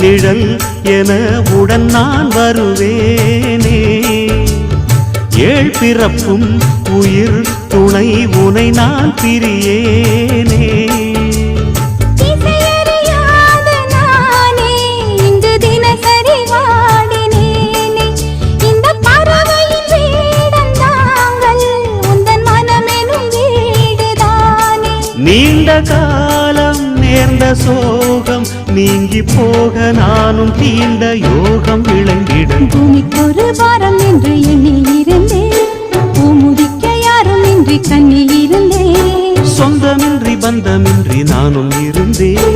நிழல் என உடன் நான் வருவேனே. ஏழ் பிறப்பும் உயிர் துணை உனை நான் பிரியேனே. நீண்ட காலம் நேர்ந்த சோகம் நீங்கி போக நானும் தீண்ட யோகம் விளங்கிடும். பூமிக்கொரு வாரம் என்று எண்ணி இருந்தேன், பூமுதிக்க யாரும் இன்றி கண்ணி இருந்தேன். சொந்தமின்றி பந்தமின்றி நானும் இருந்தேன்.